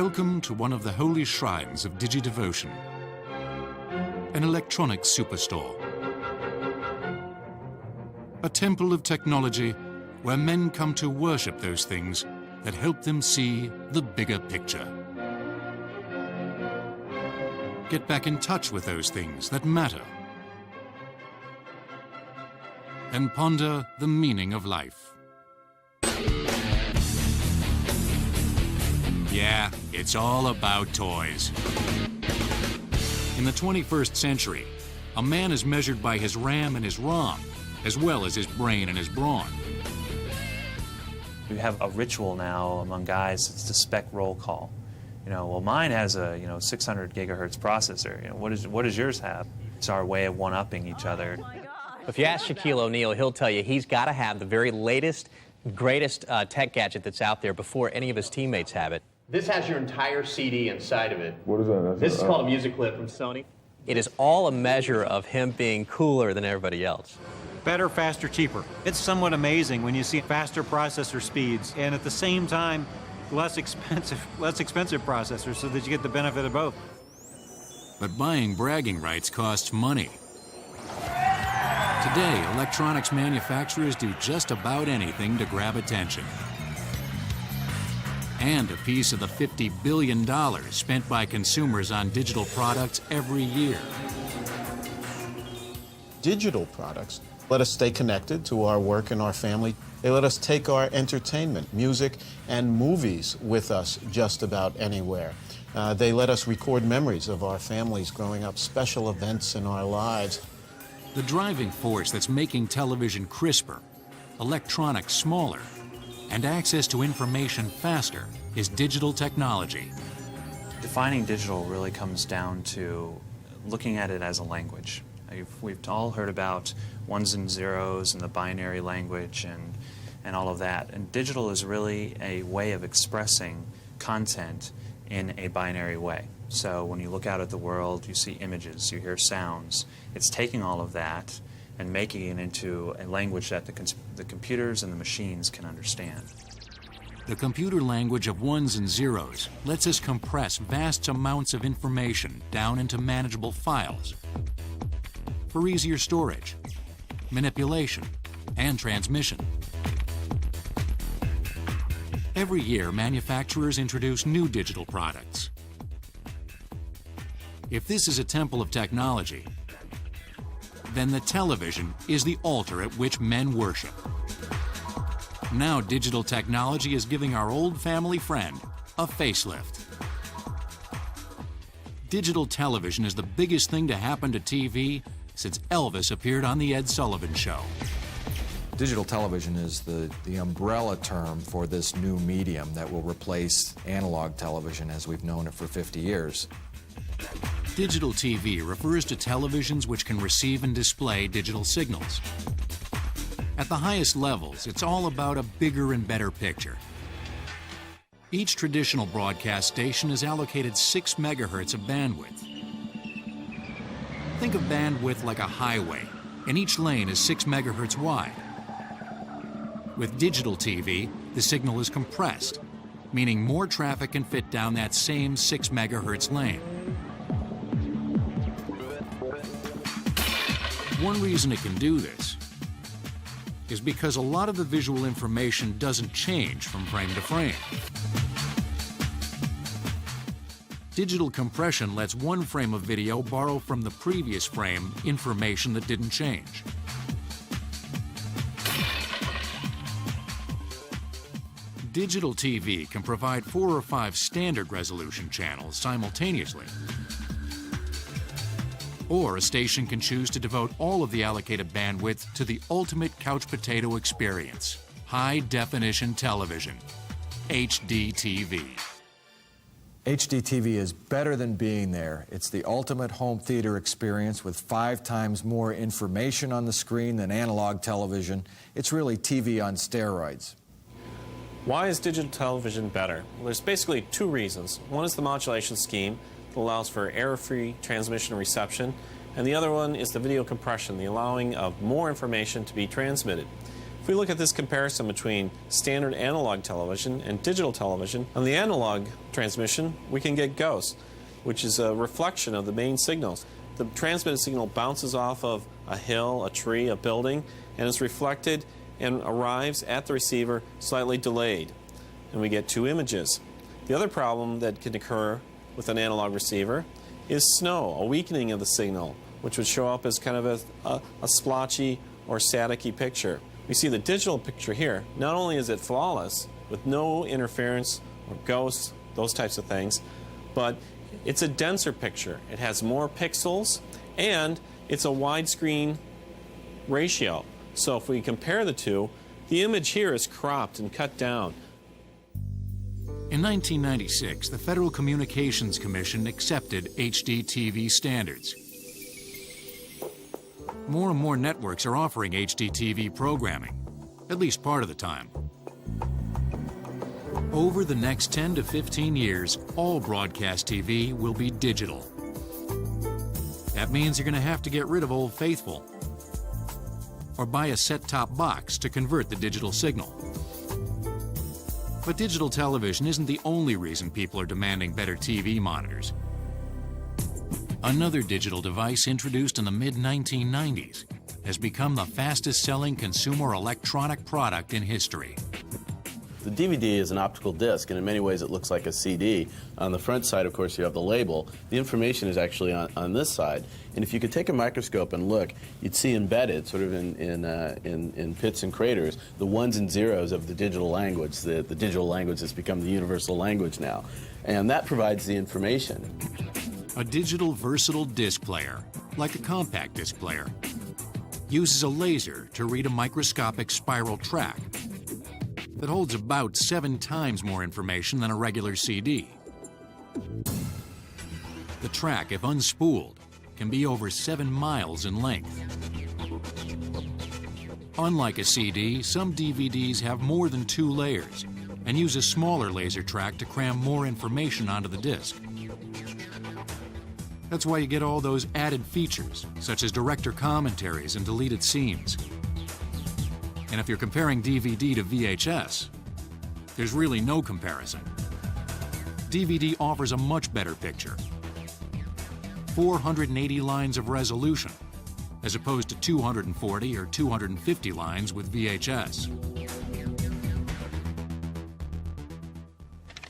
Welcome to one of the holy shrines of digidevotion, an electronic superstore. A temple of technology where men come to worship those things that help them see the bigger picture. Get back in touch with those things that matter. And ponder the meaning of life. Yeah, it's all about toys. In the 21st century, a man is measured by his RAM and his ROM, as well as his brain and his brawn. We have a ritual now among guys. It's the spec roll call. Well, mine has a 600 gigahertz processor. What does yours have? It's our way of one-upping each other. If you ask Shaquille O'Neal, he'll tell you he's got to have the very latest, greatest tech gadget that's out there before any of his teammates have it. This has your entire CD inside of it. What is that? This is called a music clip from Sony. It is all a measure of him being cooler than everybody else. Better, faster, cheaper. It's somewhat amazing when you see faster processor speeds and at the same time less expensive processors, so that you get the benefit of both. But buying bragging rights costs money. Today, electronics manufacturers do just about anything to grab attention. And a piece of the $50 billion spent by consumers on digital products every year. Digital products let us stay connected to our work and our family. They let us take our entertainment, music, and movies with us just about anywhere. They let us record memories of our families growing up, special events in our lives. The driving force that's making television crisper, electronics smaller, and access to information faster is digital technology. Defining digital really comes down to looking at it as a language. We've all heard about ones and zeros and the binary language and all of that. And digital is really a way of expressing content in a binary way. So when you look out at the world, you see images, you hear sounds. It's taking all of that and making it into a language that the computers and the machines can understand. The computer language of ones and zeros lets us compress vast amounts of information down into manageable files for easier storage, manipulation, and transmission. Every year, manufacturers introduce new digital products. If this is a temple of technology, then the television is the altar at which men worship. Now digital technology is giving our old family friend a facelift. Digital television is the biggest thing to happen to TV since Elvis appeared on The Ed Sullivan Show. Digital television is the umbrella term for this new medium that will replace analog television as we've known it for 50 years. Digital TV refers to televisions which can receive and display digital signals. At the highest levels, it's all about a bigger and better picture. Each traditional broadcast station is allocated 6 megahertz of bandwidth. Think of bandwidth like a highway, and each lane is 6 megahertz wide. With digital TV, the signal is compressed, meaning more traffic can fit down that same 6 megahertz lane. One reason it can do this is because a lot of the visual information doesn't change from frame to frame. Digital compression lets one frame of video borrow from the previous frame information that didn't change. Digital TV can provide 4 or 5 standard resolution channels simultaneously. Or a station can choose to devote all of the allocated bandwidth to the ultimate couch potato experience, high-definition television, HDTV. HDTV is better than being there. It's the ultimate home theater experience with 5 times more information on the screen than analog television. It's really TV on steroids. Why is digital television better? Well, there's basically 2 reasons. One is the modulation scheme. It allows for error-free transmission and reception. And the other one is the video compression, the allowing of more information to be transmitted. If we look at this comparison between standard analog television and digital television, on the analog transmission, we can get ghosts, which is a reflection of the main signals. The transmitted signal bounces off of a hill, a tree, a building, and is reflected and arrives at the receiver slightly delayed. And we get two images. The other problem that can occur with an analog receiver is snow, a weakening of the signal, which would show up as kind of a splotchy or staticky picture. We see the digital picture here. Not only is it flawless, with no interference or ghosts, those types of things, but it's a denser picture. It has more pixels, and it's a widescreen ratio. So if we compare the two, the image here is cropped and cut down. In 1996, the Federal Communications Commission accepted HD TV standards. More and more networks are offering HD TV programming, at least part of the time. Over the next 10 to 15 years, all broadcast TV will be digital. That means you're going to have to get rid of Old Faithful or buy a set-top box to convert the digital signal. But digital television isn't the only reason people are demanding better TV monitors. Another digital device introduced in the mid-1990s has become the fastest-selling consumer electronic product in history. The DVD is an optical disc, and in many ways it looks like a CD. On the front side, of course, you have the label. The information is actually on this side. And if you could take a microscope and look, you'd see embedded, sort of in pits and craters, the ones and zeros of the digital language. The digital language has become the universal language now. And that provides the information. A digital versatile disc player, like a compact disc player, uses a laser to read a microscopic spiral track that holds about 7 times more information than a regular CD. The track, if unspooled, can be over 7 miles in length. Unlike a CD, some DVDs have more than 2 layers and use a smaller laser track to cram more information onto the disc. That's why you get all those added features, such as director commentaries and deleted scenes. And if you're comparing DVD to VHS, there's really no comparison. DVD offers a much better picture. 480 lines of resolution, as opposed to 240 or 250 lines with VHS.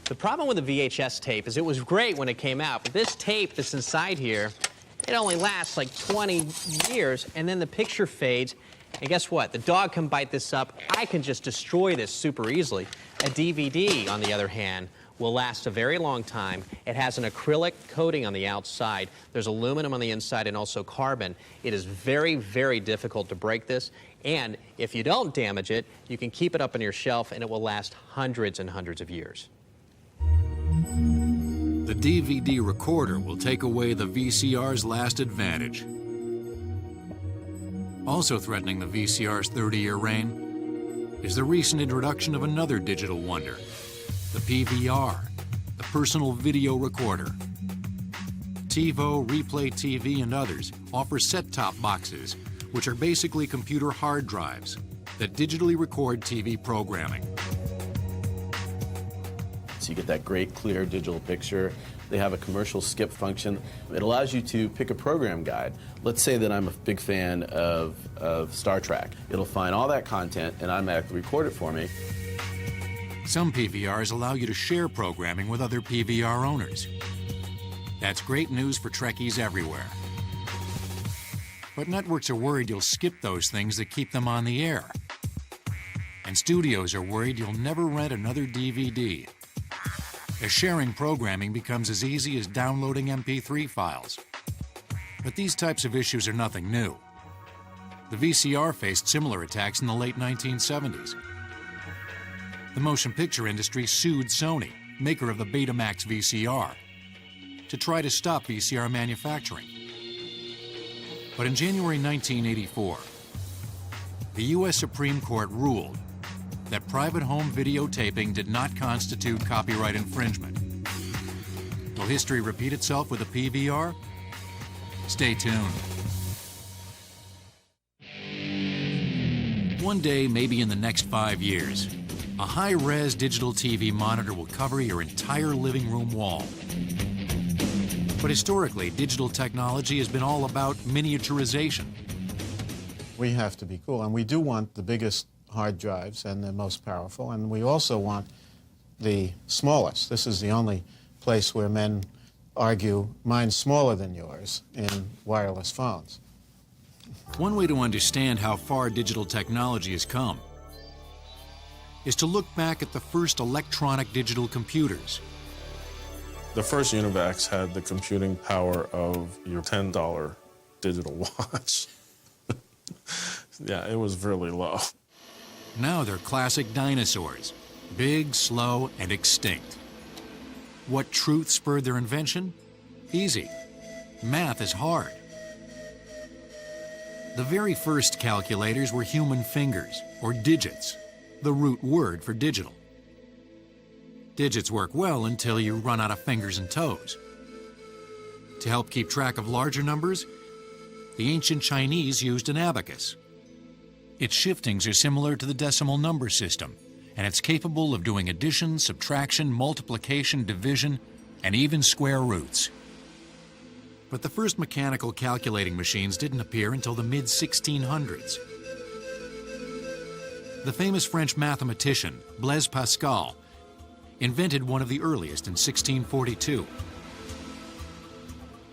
The problem with the VHS tape is it was great when it came out, but this tape that's inside here, it only lasts like 20 years, and then the picture fades. And guess what? The dog can bite this up. I can just destroy this super easily. A DVD, on the other hand, will last a very long time. It has an acrylic coating on the outside. There's aluminum on the inside and also carbon. It is very, very difficult to break this. And if you don't damage it, you can keep it up on your shelf and it will last hundreds and hundreds of years. The DVD recorder will take away the VCR's last advantage. Also threatening the VCR's 30-year reign is the recent introduction of another digital wonder, the PVR, the personal video recorder. TiVo, Replay TV, and others offer set-top boxes, which are basically computer hard drives that digitally record TV programming. So you get that great, clear digital picture. They have a commercial skip function. It allows you to pick a program guide. Let's say that I'm a big fan of Star Trek. It'll find all that content and automatically record it for me. Some PVRs allow you to share programming with other PVR owners. That's great news for Trekkies everywhere. But networks are worried you'll skip those things that keep them on the air. And studios are worried you'll never rent another DVD. As sharing programming becomes as easy as downloading MP3 files. But these types of issues are nothing new. The VCR faced similar attacks in the late 1970s. The motion picture industry sued Sony, maker of the Betamax VCR, to try to stop VCR manufacturing. But in January 1984, the U.S. Supreme Court ruled that private home videotaping did not constitute copyright infringement. Will history repeat itself with a PVR? Stay tuned. One day, maybe in the next 5 years, a high-res digital TV monitor will cover your entire living room wall. But historically, digital technology has been all about miniaturization. We have to be cool, and we do want the biggest hard drives and the most powerful, and we also want the smallest. This is the only place where men argue mine's smaller than yours in wireless phones. One way to understand how far digital technology has come is to look back at the first electronic digital computers. The first Univacs had the computing power of your $10 digital watch. Yeah, it was really low. Now they're classic dinosaurs, big, slow, and extinct. What truth spurred their invention? Easy. Math is hard. The very first calculators were human fingers, or digits, the root word for digital. Digits work well until you run out of fingers and toes. To help keep track of larger numbers, the ancient Chinese used an abacus. Its shiftings are similar to the decimal number system, and it's capable of doing addition, subtraction, multiplication, division, and even square roots. But the first mechanical calculating machines didn't appear until the mid-1600s. The famous French mathematician, Blaise Pascal, invented one of the earliest in 1642.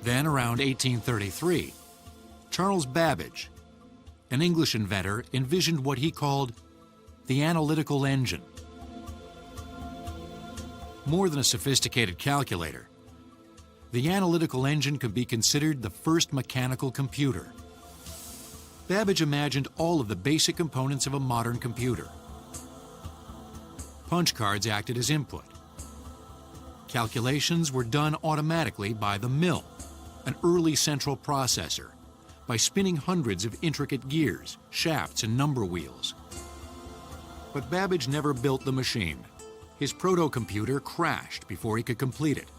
Then, around 1833, Charles Babbage, an English inventor, envisioned what he called the analytical engine. More than a sophisticated calculator, the analytical engine could be considered the first mechanical computer. Babbage imagined all of the basic components of a modern computer. Punch cards acted as input. Calculations were done automatically by the mill, an early central processor, by spinning hundreds of intricate gears, shafts, and number wheels. But Babbage never built the machine. His proto-computer crashed before he could complete it.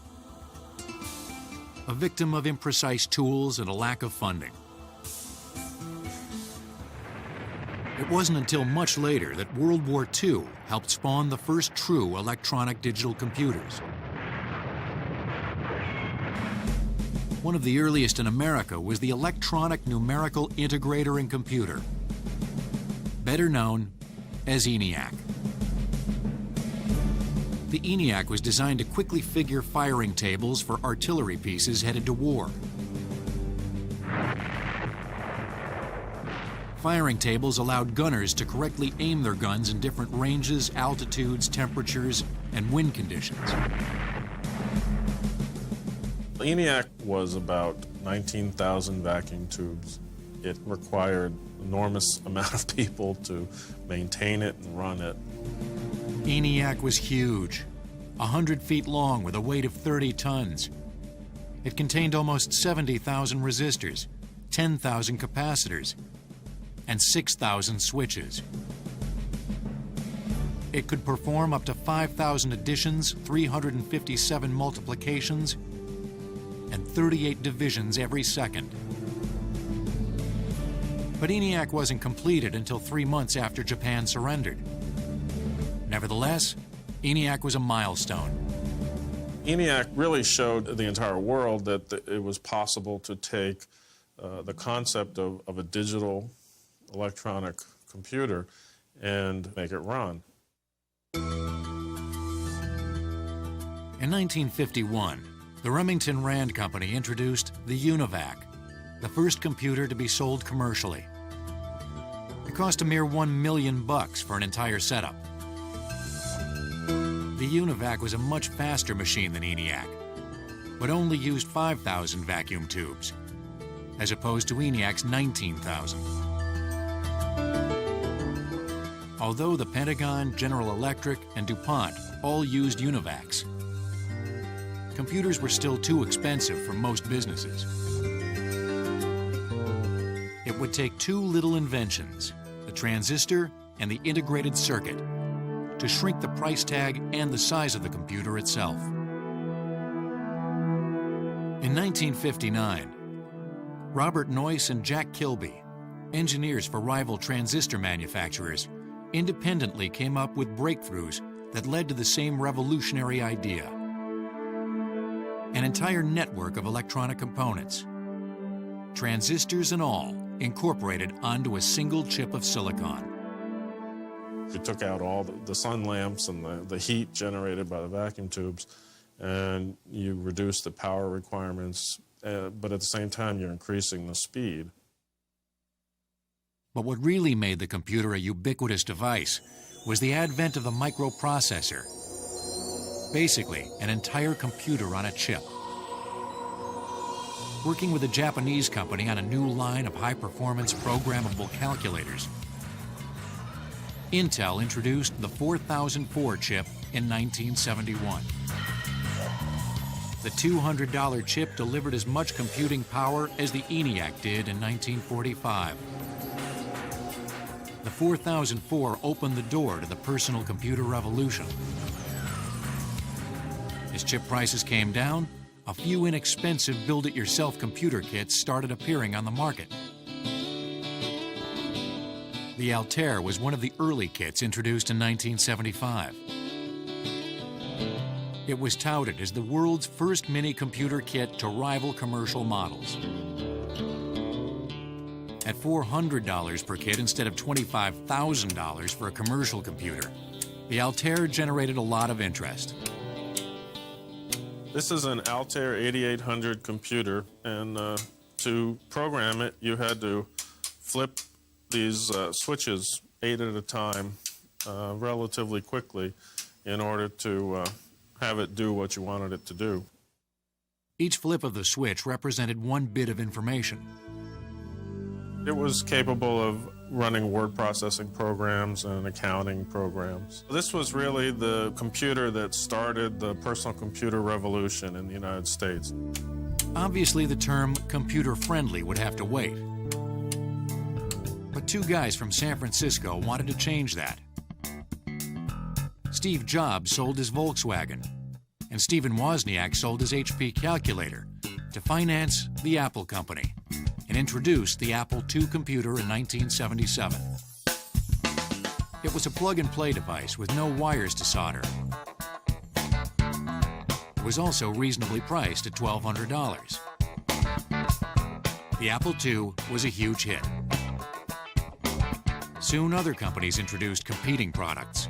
A victim of imprecise tools and a lack of funding. It wasn't until much later that World War II helped spawn the first true electronic digital computers. One of the earliest in America was the Electronic Numerical Integrator and Computer, better known as ENIAC. The ENIAC was designed to quickly figure firing tables for artillery pieces headed to war. Firing tables allowed gunners to correctly aim their guns in different ranges, altitudes, temperatures, and wind conditions. The ENIAC was about 19,000 vacuum tubes. It required an enormous amount of people to maintain it and run it. ENIAC was huge, 100 feet long with a weight of 30 tons. It contained almost 70,000 resistors, 10,000 capacitors, and 6,000 switches. It could perform up to 5,000 additions, 357 multiplications, and 38 divisions every second. But ENIAC wasn't completed until 3 months after Japan surrendered. Nevertheless, ENIAC was a milestone. ENIAC really showed the entire world that it was possible to take the concept of a digital electronic computer and make it run. In 1951, the Remington Rand Company introduced the UNIVAC, the first computer to be sold commercially. It cost a mere $1 million for an entire setup. The UNIVAC was a much faster machine than ENIAC, but only used 5,000 vacuum tubes, as opposed to ENIAC's 19,000. Although the Pentagon, General Electric, and DuPont all used UNIVACs, computers were still too expensive for most businesses. It would take two little inventions, the transistor and the integrated circuit, to shrink the price tag and the size of the computer itself. In 1959, Robert Noyce and Jack Kilby engineers for rival transistor manufacturers independently came up with breakthroughs that led to the same revolutionary idea: an entire network of electronic components, transistors and all, incorporated onto a single chip of silicon. We took out all the sun lamps and the heat generated by the vacuum tubes, and you reduce the power requirements, but at the same time you're increasing the speed. But what really made the computer a ubiquitous device was the advent of the microprocessor. Basically, an entire computer on a chip. Working with a Japanese company on a new line of high-performance programmable calculators, Intel introduced the 4004 chip in 1971. The $200 chip delivered as much computing power as the ENIAC did in 1945. The 4004 opened the door to the personal computer revolution. As chip prices came down, a few inexpensive build-it-yourself computer kits started appearing on the market. The Altair was one of the early kits introduced in 1975. It was touted as the world's first mini-computer kit to rival commercial models. At $400 per kit instead of $25,000 for a commercial computer, the Altair generated a lot of interest. This is an Altair 8800 computer, and to program it, you had to flip these switches 8 at a time relatively quickly in order to have it do what you wanted it to do. Each flip of the switch represented one bit of information. It was capable of running word processing programs and accounting programs. This was really the computer that started the personal computer revolution in the United States. Obviously, the term computer-friendly would have to wait. But two guys from San Francisco wanted to change that. Steve Jobs sold his Volkswagen, and Stephen Wozniak sold his HP calculator to finance the Apple company and introduced the Apple II computer in 1977. It was a plug-and-play device with no wires to solder. It was also reasonably priced at $1,200. The Apple II was a huge hit. Soon other companies introduced competing products.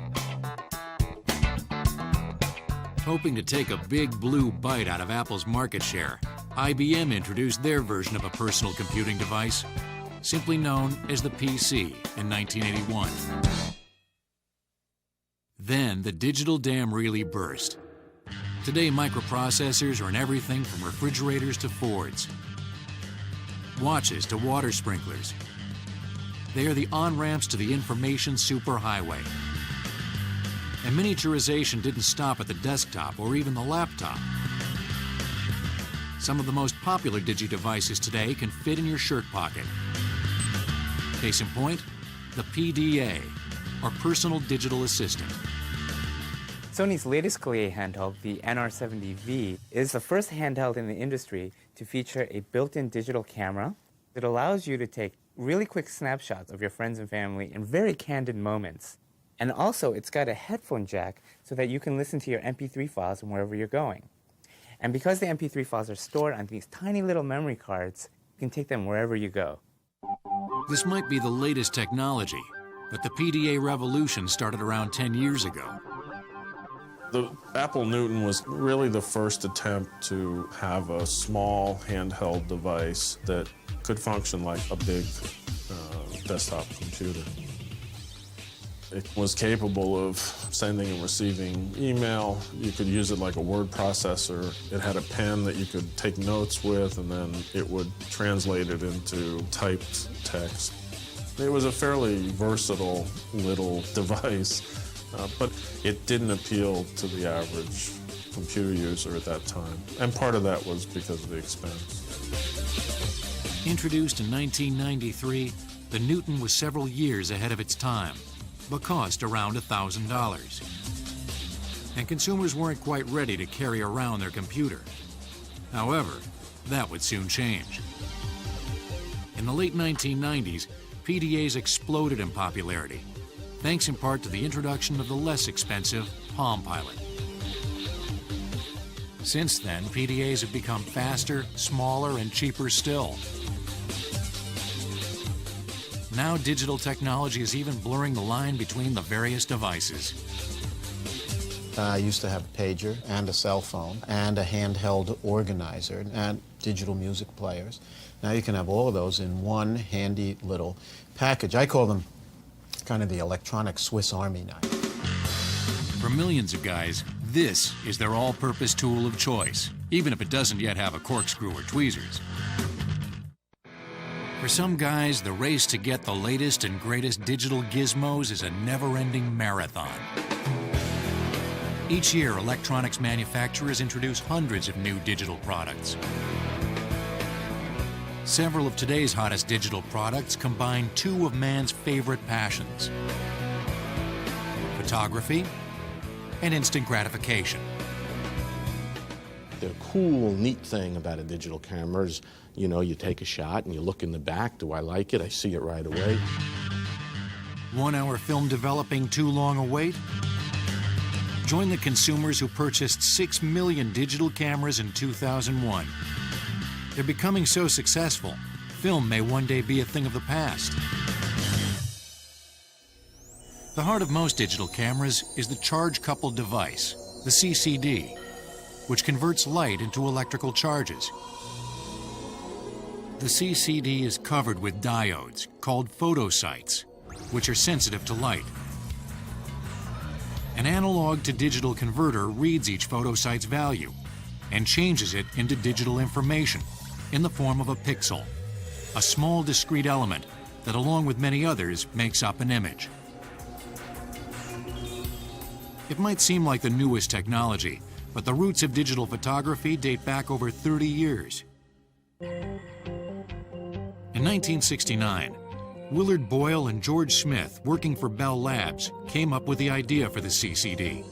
Hoping to take a big blue bite out of Apple's market share, IBM introduced their version of a personal computing device, simply known as the PC, in 1981. Then the digital dam really burst. Today, microprocessors are in everything from refrigerators to Fords, watches to water sprinklers. They are the on-ramps to the information superhighway. And miniaturization didn't stop at the desktop or even the laptop. Some of the most popular digi-devices today can fit in your shirt pocket. Case in point, the PDA, or Personal Digital Assistant. Sony's latest Clé handheld, the NR70V, is the first handheld in the industry to feature a built-in digital camera. It allows you to take really quick snapshots of your friends and family in very candid moments. And also, it's got a headphone jack so that you can listen to your MP3 files from wherever you're going. And because the MP3 files are stored on these tiny little memory cards, you can take them wherever you go. This might be the latest technology, but the PDA revolution started around 10 years ago. The Apple Newton was really the first attempt to have a small handheld device that could function like a big desktop computer. It was capable of sending and receiving email. You could use it like a word processor. It had a pen that you could take notes with, and then it would translate it into typed text. It was a fairly versatile little device, but it didn't appeal to the average computer user at that time. And part of that was because of the expense. Introduced in 1993, the Newton was several years ahead of its time, but cost around $1,000. And consumers weren't quite ready to carry around their computer. However, that would soon change. In the late 1990s, PDAs exploded in popularity, thanks in part to the introduction of the less expensive Palm Pilot. Since then, PDAs have become faster, smaller, and cheaper still. Now digital technology is even blurring the line between the various devices. I used to have a pager and a cell phone and a handheld organizer and digital music players. Now you can have all of those in one handy little package. I call them kind of the electronic Swiss Army knife. For millions of guys, this is their all-purpose tool of choice, even if it doesn't yet have a corkscrew or tweezers. For some guys, the race to get the latest and greatest digital gizmos is a never-ending marathon. Each year, electronics manufacturers introduce hundreds of new digital products. Several of today's hottest digital products combine two of man's favorite passions: photography and instant gratification. The cool, neat thing about a digital camera is, you know, you take a shot and you look in the back. Do I like it? I see it right away. 1 hour film developing too long a wait? Join the consumers who purchased 6 million digital cameras in 2001. They're becoming so successful, film may one day be a thing of the past. The heart of most digital cameras is the charge-coupled device, the CCD, which converts light into electrical charges. The CCD is covered with diodes called photosites, which are sensitive to light. An analog to digital converter reads each photosite's value and changes it into digital information in the form of a pixel, a small discrete element that, along with many others, makes up an image. It might seem like the newest technology, but the roots of digital photography date back over 30 years. In 1969, Willard Boyle and George Smith, working for Bell Labs, came up with the idea for the CCD.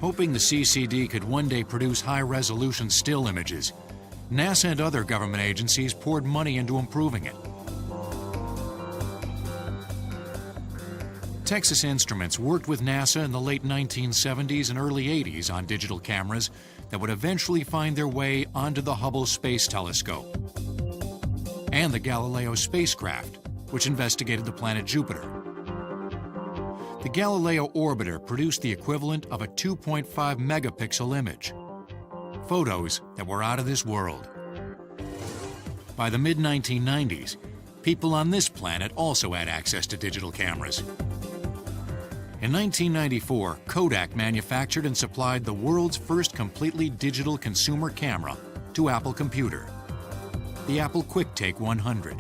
Hoping the CCD could one day produce high-resolution still images, NASA and other government agencies poured money into improving it. Texas Instruments worked with NASA in the late 1970s and early 80s on digital cameras that would eventually find their way onto the Hubble Space Telescope and the Galileo spacecraft, which investigated the planet Jupiter. The Galileo orbiter produced the equivalent of a 2.5 megapixel image. Photos that were out of this world. By the mid-1990s, people on this planet also had access to digital cameras. In 1994, Kodak manufactured and supplied the world's first completely digital consumer camera to Apple Computer, the Apple QuickTake 100.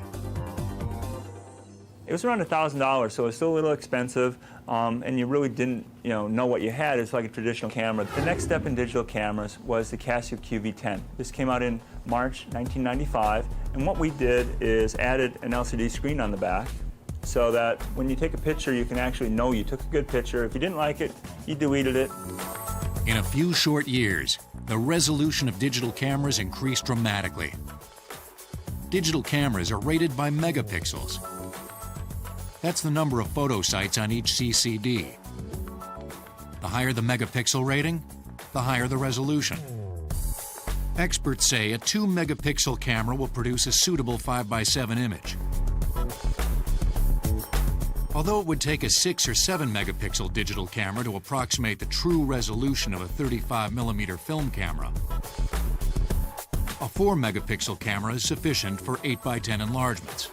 It was around $1,000, so it was still a little expensive, and you really didn't, know what you had. It's like a traditional camera. The next step in digital cameras was the Casio QV10. This came out in March 1995, and what we did is added an LCD screen on the back, so that when you take a picture, you can actually know you took a good picture. If you didn't like it, you deleted it. In a few short years, the resolution of digital cameras increased dramatically. Digital cameras are rated by megapixels. That's the number of photosites on each CCD. The higher the megapixel rating, the higher the resolution. Experts say a 2 megapixel camera will produce a suitable 5x7 image. Although it would take a 6 or 7 megapixel digital camera to approximate the true resolution of a 35mm film camera, a 4 megapixel camera is sufficient for 8x10 enlargements.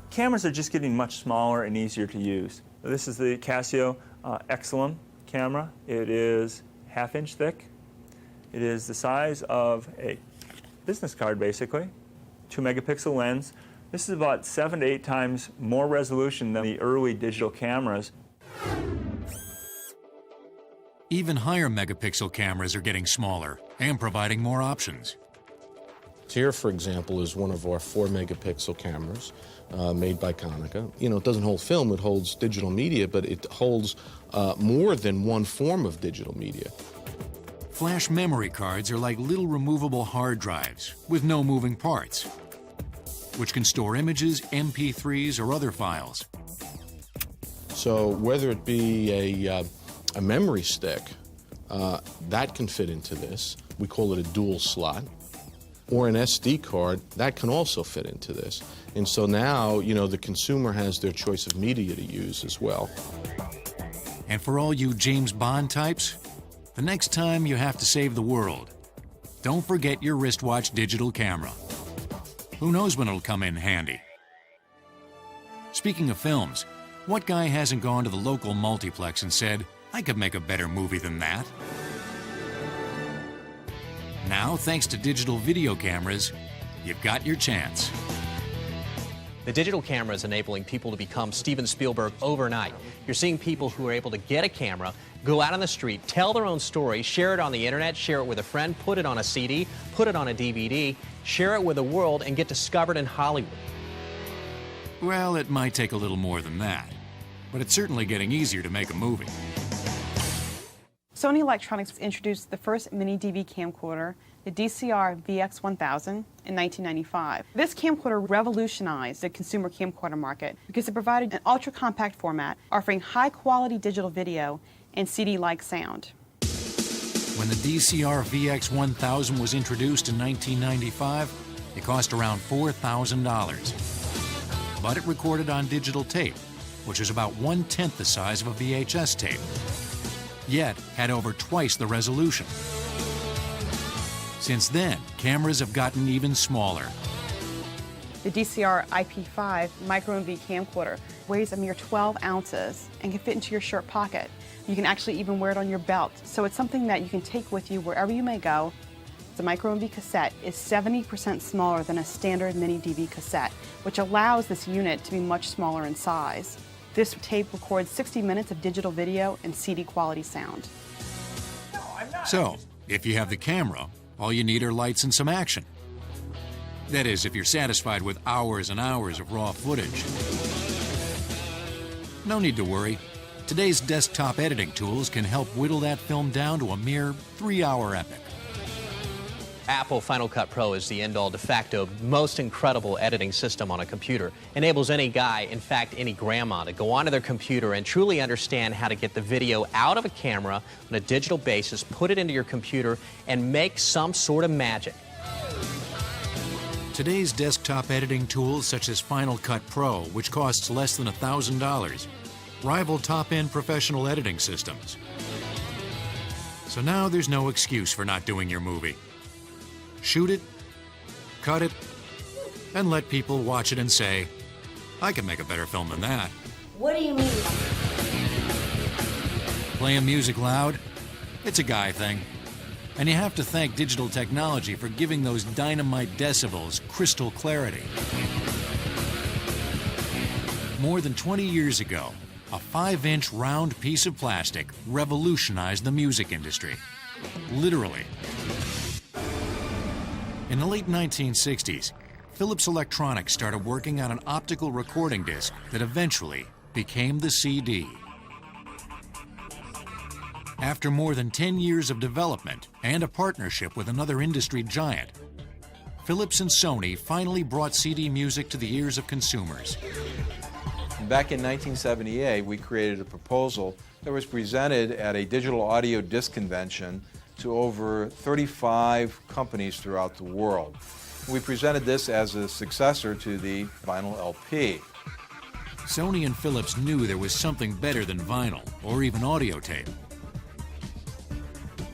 Cameras are just getting much smaller and easier to use. This is the Casio Exelum camera. It is 1/2 inch thick. It is the size of a business card, basically. 2 megapixel lens. This is about 7 to 8 times more resolution than the early digital cameras. Even higher megapixel cameras are getting smaller and providing more options. Here, for example, is one of our 4 megapixel cameras made by Konica. It doesn't hold film, it holds digital media, but it holds more than one form of digital media. Flash memory cards are like little removable hard drives with no moving parts, which can store images, MP3s, or other files. So whether it be a memory stick, that can fit into this. We call it a dual slot. Or an SD card, that can also fit into this. And so now, you know, the consumer has their choice of media to use as well. And for all you James Bond types, the next time you have to save the world, don't forget your wristwatch digital camera. Who knows when it'll come in handy? Speaking of films, what guy hasn't gone to the local multiplex and said, I could make a better movie than that? Now, thanks to digital video cameras, you've got your chance. The digital camera is enabling people to become Steven Spielberg overnight. You're seeing people who are able to get a camera, go out on the street, tell their own story, share it on the internet, share it with a friend, put it on a CD, put it on a DVD, share it with the world, and get discovered in Hollywood. Well, it might take a little more than that, but it's certainly getting easier to make a movie. Sony Electronics introduced the first mini DV camcorder, the DCR VX1000, in 1995. This camcorder revolutionized the consumer camcorder market because it provided an ultra-compact format offering high-quality digital video and CD-like sound. When the DCR VX1000 was introduced in 1995, it cost around $4,000. But it recorded on digital tape, which is about 1/10 the size of a VHS tape, yet had over twice the resolution. Since then, cameras have gotten even smaller. The DCR IP5 micro MV camcorder weighs a mere 12 ounces and can fit into your shirt pocket. You can actually even wear it on your belt, so it's something that you can take with you wherever you may go. The micro MV cassette is 70% smaller than a standard mini DV cassette, which allows this unit to be much smaller in size. This tape records 60 minutes of digital video and CD quality sound. So, if you have the camera, all you need are lights and some action. That is, if you're satisfied with hours and hours of raw footage. No need to worry. Today's desktop editing tools can help whittle that film down to a mere 3-hour epic. Apple Final Cut Pro is the end-all de facto most incredible editing system on a computer. Enables any guy, in fact any grandma, to go onto their computer and truly understand how to get the video out of a camera on a digital basis, put it into your computer, and make some sort of magic. Today's desktop editing tools such as Final Cut Pro, which costs less than $1,000, rival top-end professional editing systems. So now there's no excuse for not doing your movie. Shoot it, cut it, and let people watch it and say, I can make a better film than that. What do you mean? Playing music loud? It's a guy thing. And you have to thank digital technology for giving those dynamite decibels crystal clarity. More than 20 years ago, a 5-inch round piece of plastic revolutionized the music industry. Literally. In the late 1960s, Philips Electronics started working on an optical recording disc that eventually became the CD. After more than 10 years of development and a partnership with another industry giant, Philips and Sony finally brought CD music to the ears of consumers. Back in 1978, we created a proposal that was presented at a digital audio disc convention to over 35 companies throughout the world. We presented this as a successor to the vinyl LP. Sony and Philips knew there was something better than vinyl or even audio tape.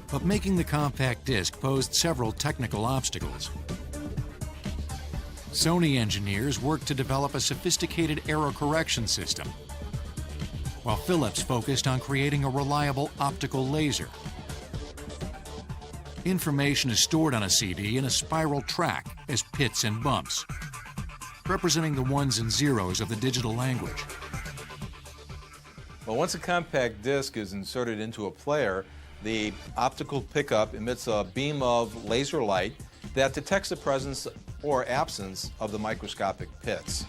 But making the compact disc posed several technical obstacles. Sony engineers worked to develop a sophisticated error correction system, while Philips focused on creating a reliable optical laser. Information is stored on a CD in a spiral track as pits and bumps, representing the ones and zeros of the digital language. Well, once a compact disc is inserted into a player, the optical pickup emits a beam of laser light that detects the presence or absence of the microscopic pits.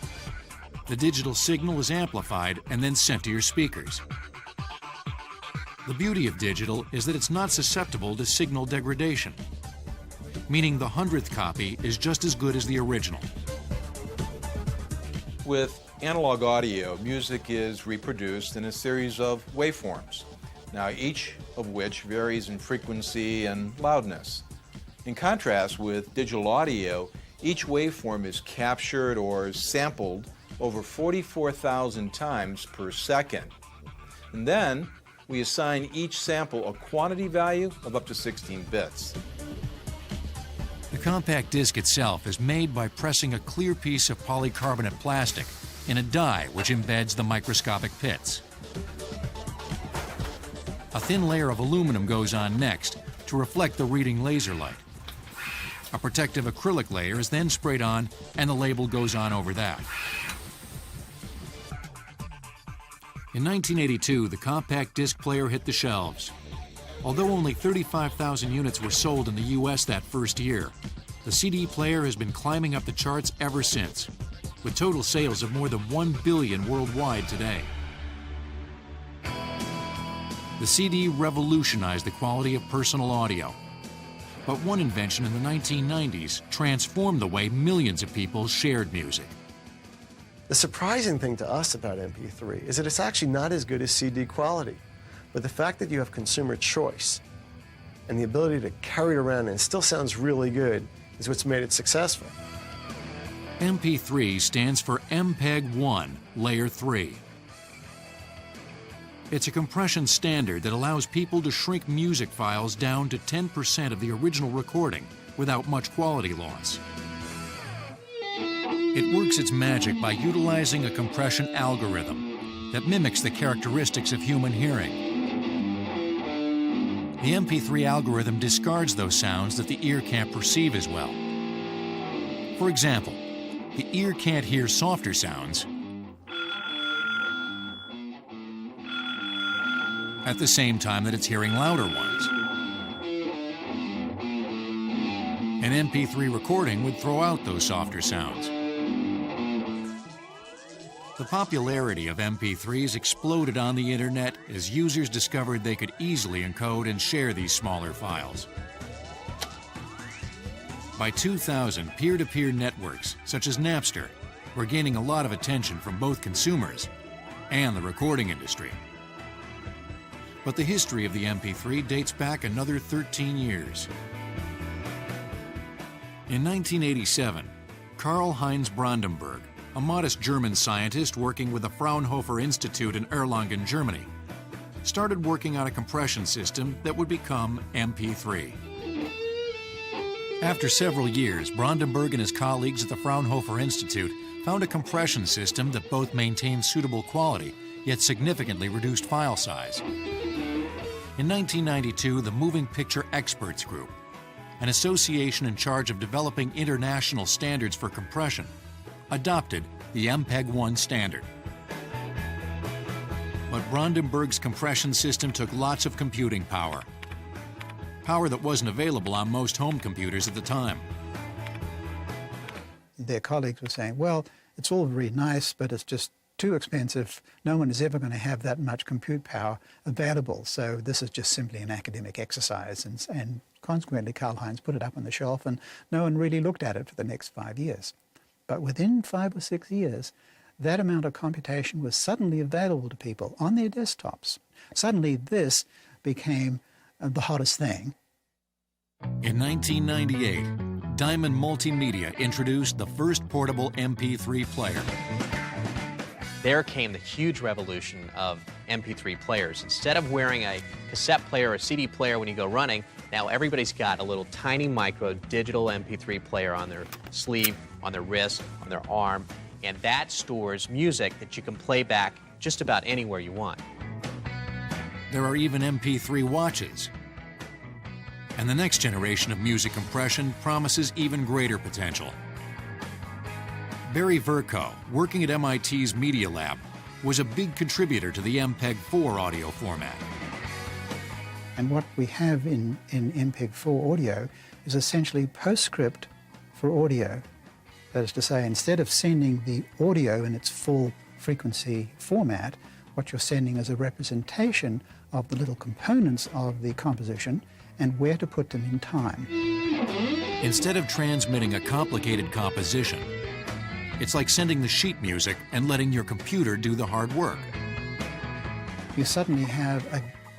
The digital signal is amplified and then sent to your speakers. The beauty of digital is that it's not susceptible to signal degradation, meaning the 100th copy is just as good as the original. With analog audio, music is reproduced in a series of waveforms, now each of which varies in frequency and loudness. In contrast with digital audio, each waveform is captured or sampled over 44,000 times per second. And then we assign each sample a quantity value of up to 16 bits. The compact disc itself is made by pressing a clear piece of polycarbonate plastic in a die which embeds the microscopic pits. A thin layer of aluminum goes on next to reflect the reading laser light. A protective acrylic layer is then sprayed on and the label goes on over that. In 1982, the compact disc player hit the shelves. Although only 35,000 units were sold in the US that first year, the CD player has been climbing up the charts ever since, with total sales of more than 1 billion worldwide today. The CD revolutionized the quality of personal audio. But one invention in the 1990s transformed the way millions of people shared music. The surprising thing to us about MP3 is that it's actually not as good as CD quality. But the fact that you have consumer choice and the ability to carry it around and it still sounds really good is what's made it successful. MP3 stands for MPEG-1, Layer 3. It's a compression standard that allows people to shrink music files down to 10% of the original recording without much quality loss. It works its magic by utilizing a compression algorithm that mimics the characteristics of human hearing. The MP3 algorithm discards those sounds that the ear can't perceive as well. For example, the ear can't hear softer sounds at the same time that it's hearing louder ones. An MP3 recording would throw out those softer sounds. The popularity of MP3s exploded on the internet as users discovered they could easily encode and share these smaller files. By 2000, peer-to-peer networks, such as Napster, were gaining a lot of attention from both consumers and the recording industry. But the history of the MP3 dates back another 13 years. In 1987, Karl-Heinz Brandenburg, a modest German scientist working with the Fraunhofer Institute in Erlangen, Germany, started working on a compression system that would become MP3. After several years, Brandenburg and his colleagues at the Fraunhofer Institute found a compression system that both maintained suitable quality, yet significantly reduced file size. In 1992, the Moving Picture Experts Group, an association in charge of developing international standards for compression, adopted the MPEG-1 standard. But Brandenburg's compression system took lots of computing power that wasn't available on most home computers at the time. Their colleagues were saying, well, it's all very nice, but it's just too expensive. No one is ever going to have that much compute power available, so this is just simply an academic exercise. And consequently, Karl-Heinz put it up on the shelf, and no one really looked at it for the next 5 years. But within 5 or 6 years, that amount of computation was suddenly available to people on their desktops. Suddenly, this became the hottest thing. In 1998, Diamond Multimedia introduced the first portable MP3 player. There came the huge revolution of MP3 players. Instead of wearing a cassette player or a CD player when you go running, now everybody's got a little tiny micro digital MP3 player on their sleeve, on their wrist, on their arm, and that stores music that you can play back just about anywhere you want. There are even MP3 watches. And the next generation of music compression promises even greater potential. Barry Vercoe, working at MIT's Media Lab, was a big contributor to the MPEG-4 audio format. And what we have in MPEG-4 audio is essentially postscript for audio. That is to say, instead of sending the audio in its full frequency format, What you're sending is a representation of the little components of the composition and where to put them in time. Instead of transmitting a complicated composition, it's like sending the sheet music and letting your computer do the hard work. You suddenly have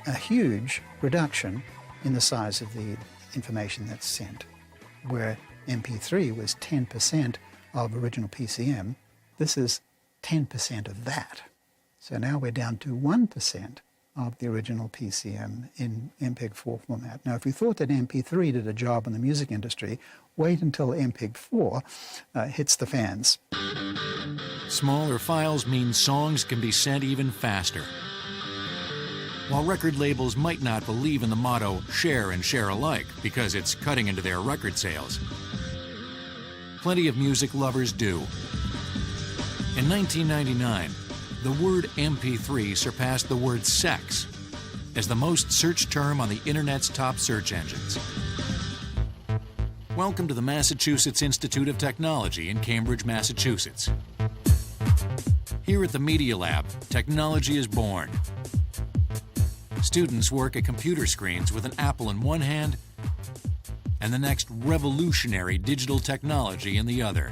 a huge reduction in the size of the information that's sent. Where MP3 was 10% of original PCM, this is 10% of that. So now we're down to 1% of the original PCM in MPEG-4 format. Now, if you thought that MP3 did a job in the music industry, wait until MPEG-4 hits the fans. Smaller files mean songs can be sent even faster. While record labels might not believe in the motto, share and share alike, because it's cutting into their record sales, plenty of music lovers do. In 1999, the word MP3 surpassed the word sex as the most searched term on the Internet's top search engines. Welcome to the Massachusetts Institute of Technology in Cambridge, Massachusetts. Here at the Media Lab, technology is born. Students work at computer screens with an apple in one hand and the next revolutionary digital technology in the other.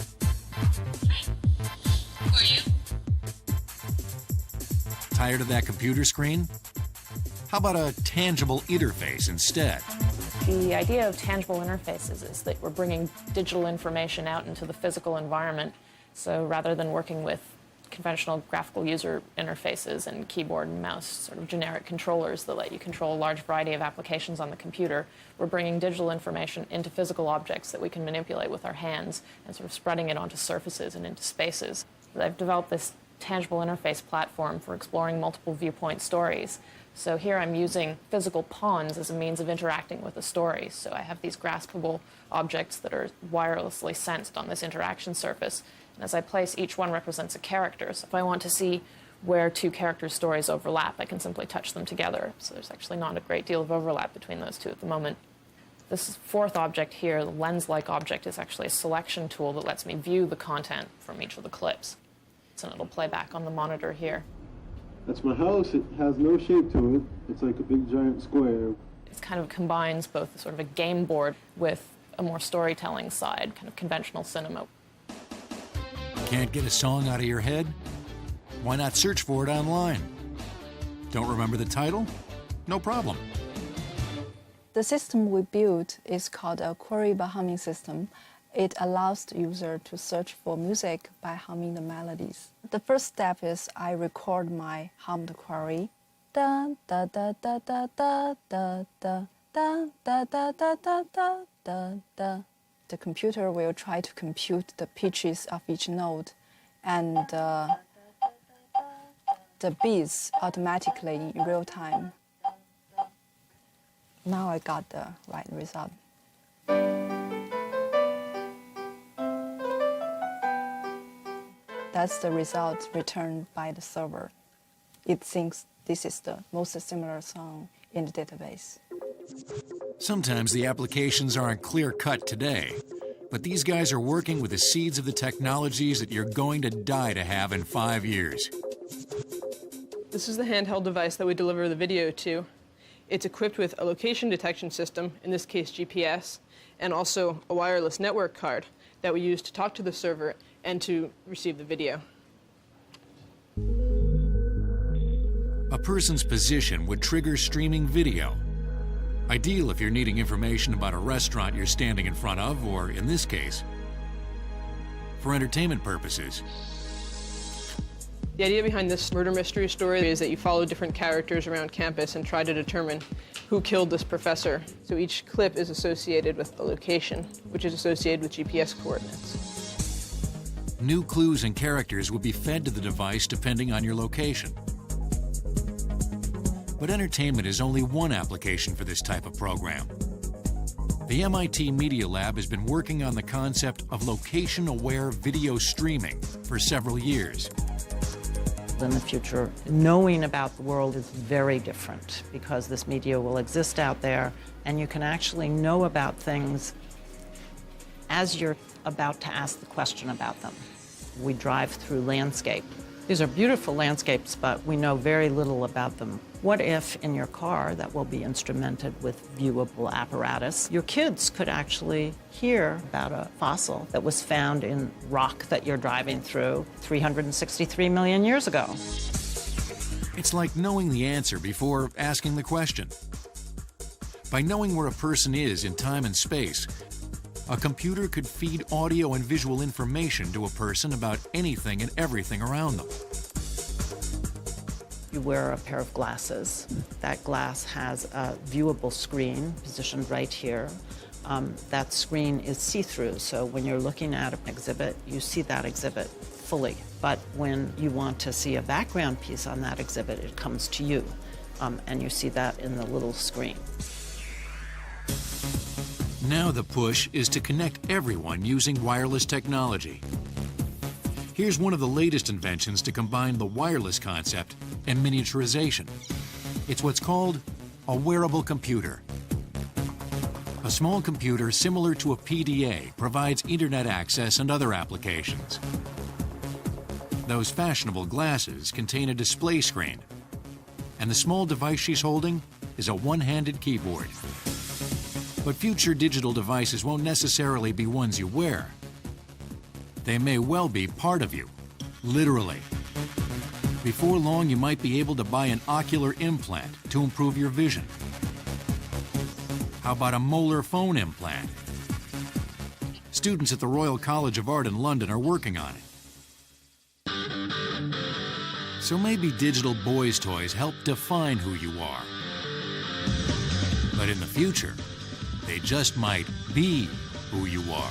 Tired of that computer screen? How about a tangible interface instead? The idea of tangible interfaces is that we're bringing digital information out into the physical environment. So rather than working with conventional graphical user interfaces and keyboard and mouse, sort of generic controllers that let you control a large variety of applications on the computer, we're bringing digital information into physical objects that we can manipulate with our hands and sort of spreading it onto surfaces and into spaces. I've developed this tangible interface platform for exploring multiple viewpoint stories. So here I'm using physical pawns as a means of interacting with a story. So I have these graspable objects that are wirelessly sensed on this interaction surface. And as I place, each one represents a character. So if I want to see where two characters' stories overlap, I can simply touch them together. So there's actually not a great deal of overlap between those two at the moment. This fourth object here, the lens-like object, is actually a selection tool that lets me view the content from each of the clips. And it'll play back on the monitor here. That's my house. It has no shape to it. It's like a big giant square. It kind of combines both sort of a game board with a more storytelling side, kind of conventional cinema. Can't get a song out of your head? Why not search for it online? Don't remember the title? No problem. The system we built is called a query by humming system. It allows the user to search for music by humming the melodies. The first step is I record my hummed query. Da da da da da da da da da da da da da da da. The computer will try to compute the pitches of each note and the beats automatically in real time. Now I got the right result. That's the result returned by the server. It thinks this is the most similar song in the database. Sometimes the applications aren't clear-cut today, but these guys are working with the seeds of the technologies that you're going to die to have in 5 years. This is the handheld device that we deliver the video to. It's equipped with a location detection system, in this case GPS, and also a wireless network card that we use to talk to the server and to receive the video. A person's position would trigger streaming video. Ideal if you're needing information about a restaurant you're standing in front of, or in this case, for entertainment purposes. The idea behind this murder mystery story is that you follow different characters around campus and try to determine who killed this professor. So each clip is associated with a location, which is associated with GPS coordinates. New clues and characters will be fed to the device depending on your location. But entertainment is only one application for this type of program. The MIT Media Lab has been working on the concept of location-aware video streaming for several years. In the future, knowing about the world is very different because this media will exist out there and you can actually know about things as you're about to ask the question about them. We drive through landscape These are beautiful landscapes, but we know very little about them. What if in your car that will be instrumented with viewable apparatus, your kids could actually hear about a fossil that was found in rock that you're driving through 363 million years ago? It's like knowing the answer before asking the question. By knowing where a person is in time and space, a computer could feed audio and visual information to a person about anything and everything around them. You wear a pair of glasses. That glass has a viewable screen positioned right here. That screen is see-through, so when you're looking at an exhibit, you see that exhibit fully. But when you want to see a background piece on that exhibit, it comes to you, and you see that in the little screen. Now the push is to connect everyone using wireless technology. Here's one of the latest inventions to combine the wireless concept and miniaturization. It's what's called a wearable computer. A small computer similar to a PDA provides internet access and other applications. Those fashionable glasses contain a display screen, and the small device she's holding is a one-handed keyboard. But future digital devices won't necessarily be ones you wear. They may well be part of you, literally. Before long, you might be able to buy an ocular implant to improve your vision. How about a molar phone implant? Students at the Royal College of Art in London are working on it. So maybe digital boys' toys help define who you are. But in the future, they just might be who you are.